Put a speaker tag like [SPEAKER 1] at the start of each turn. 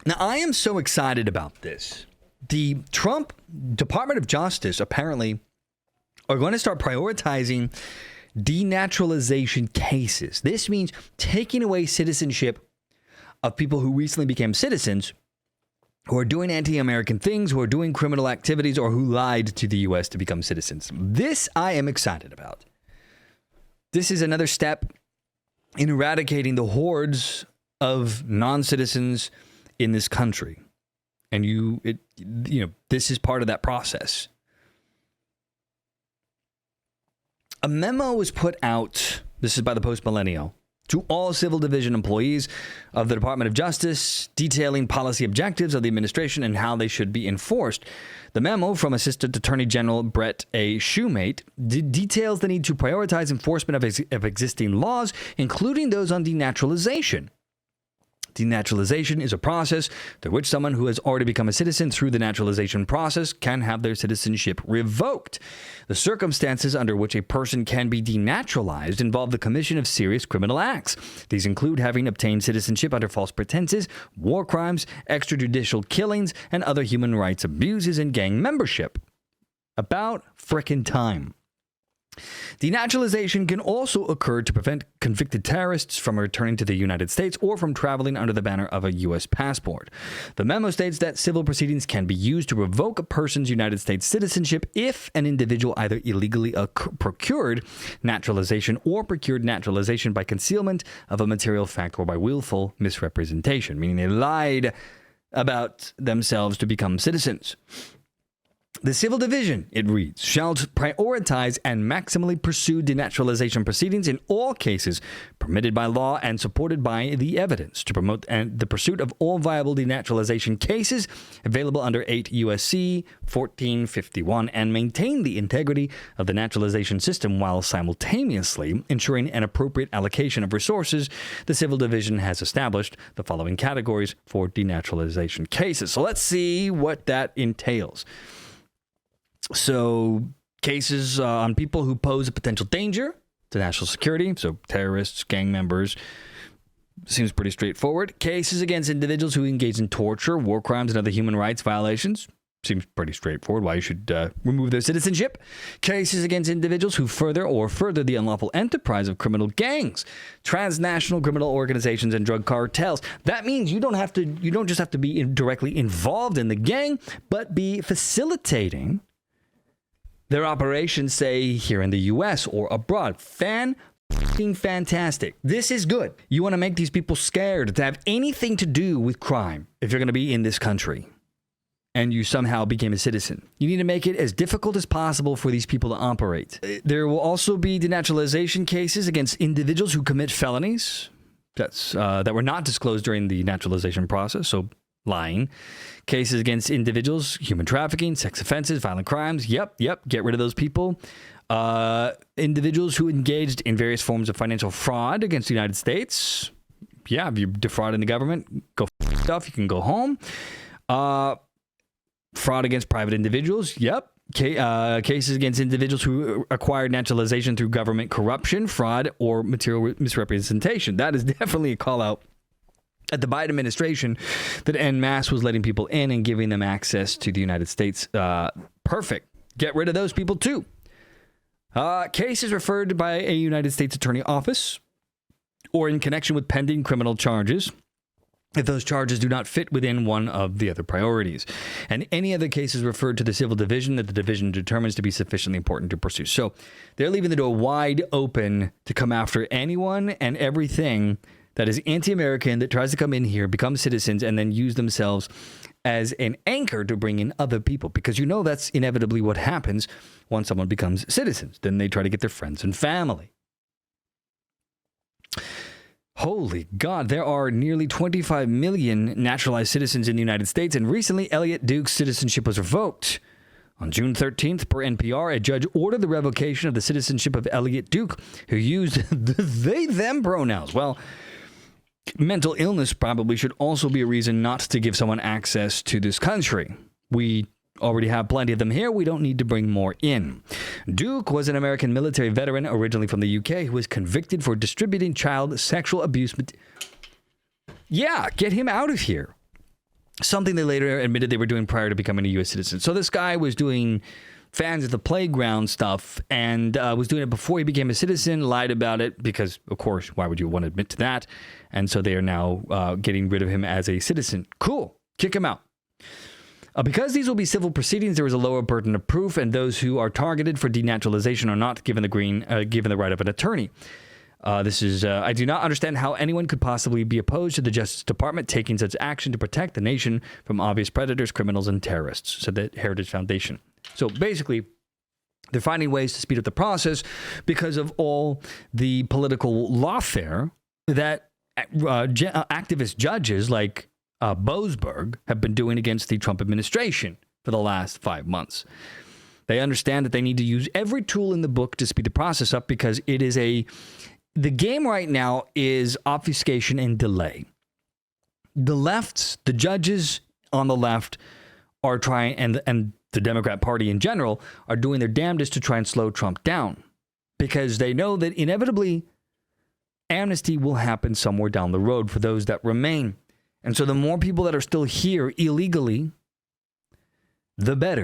[SPEAKER 1] Now, I am so excited about this. The Trump Department of Justice apparently are going to start prioritizing denaturalization cases. This means taking away citizenship of people who recently became citizens, who are doing anti-American things, who are doing criminal activities, or who lied to the U.S. to become citizens. This I am excited about. This is another step in eradicating the hordes of non-citizens in this country. And this is part of that process. A memo was put out, this is by the Post-Millennial, to all Civil Division employees of the Department of Justice, detailing policy objectives of the administration and how they should be enforced. The memo from Assistant Attorney General Brett A. Shumate details the need to prioritize enforcement of existing laws, including those on denaturalization. Denaturalization is a process through which someone who has already become a citizen through the naturalization process can have their citizenship revoked. The circumstances under which a person can be denaturalized involve the commission of serious criminal acts. These include having obtained citizenship under false pretenses, war crimes, extrajudicial killings, and other human rights abuses and gang membership. About frickin' time. Denaturalization can also occur to prevent convicted terrorists from returning to the United States or from traveling under the banner of a U.S. passport. The memo states that civil proceedings can be used to revoke a person's United States citizenship if an individual either illegally procured naturalization or procured naturalization by concealment of a material fact or by willful misrepresentation, meaning they lied about themselves to become citizens. The Civil Division, it reads, shall prioritize and maximally pursue denaturalization proceedings in all cases permitted by law and supported by the evidence to promote the pursuit of all viable denaturalization cases available under 8 U.S.C. 1451 and maintain the integrity of the naturalization system while simultaneously ensuring an appropriate allocation of resources. The Civil Division has established the following categories for denaturalization cases. So let's see what that entails. So cases on people who pose a potential danger to national security, so terrorists, gang members, seems pretty straightforward. Cases against individuals who engage in torture, war crimes, and other human rights violations, seems pretty straightforward why you should remove their citizenship. Cases against individuals who further the unlawful enterprise of criminal gangs, transnational criminal organizations, and drug cartels. That means you don't just have to be directly involved in the gang, but be facilitating their operations, say, here in the U.S. or abroad. Fantastic. This is good. You want to make these people scared to have anything to do with crime if you're going to be in this country and you somehow became a citizen. You need to make it as difficult as possible for these people to operate. There will also be denaturalization cases against individuals who commit felonies that were not disclosed during the naturalization process, so lying. Cases against individuals, human trafficking, sex offenses, violent crimes. Yep. Get rid of those people. Individuals who engaged in various forms of financial fraud against the United States. Yeah, if you're defrauding the government, go f off. You can go home. Fraud against private individuals. Yep. Cases against individuals who acquired naturalization through government corruption, fraud, or material misrepresentation. That is definitely a call out at the Biden administration that en masse was letting people in and giving them access to the United States. Perfect. Get rid of those people too. Cases referred by a United States Attorney Office or in connection with pending criminal charges, if those charges do not fit within one of the other priorities, and any other cases referred to the Civil Division that the division determines to be sufficiently important to pursue. So they're leaving the door wide open to come after anyone and everything that is anti-American, that tries to come in here, become citizens, and then use themselves as an anchor to bring in other people. Because you know that's inevitably what happens once someone becomes citizens. Then they try to get their friends and family. Holy God, there are nearly 25 million naturalized citizens in the United States, and recently Elliott Duke's citizenship was revoked. On June 13th, per NPR, a judge ordered the revocation of the citizenship of Elliott Duke, who used the they-them pronouns. Well, mental illness probably should also be a reason not to give someone access to this country. We already have plenty of them here. We don't need to bring more in. Duke was an American military veteran originally from the UK who was convicted for distributing child sexual abuse. Yeah, get him out of here. something they later admitted they were doing prior to becoming a U.S. citizen. So this guy was doing fans at the playground stuff and was doing it before he became a citizen, lied about it because, of course, why would you want to admit to that? And so they are now getting rid of him as a citizen. Cool. Kick him out. Because these will be civil proceedings, there is a lower burden of proof, and those who are targeted for denaturalization are not given the right of an attorney. I do not understand how anyone could possibly be opposed to the Justice Department taking such action to protect the nation from obvious predators, criminals, and terrorists, said the Heritage Foundation. So basically, they're finding ways to speed up the process because of all the political lawfare that activist judges like Boasberg have been doing against the Trump administration for the last 5 months. They understand that they need to use every tool in the book to speed the process up because it is the game right now is obfuscation and delay. The judges on the left are trying, and the Democrat Party in general, are doing their damnedest to try and slow Trump down because they know that inevitably amnesty will happen somewhere down the road for those that remain. And so the more people that are still here illegally, the better.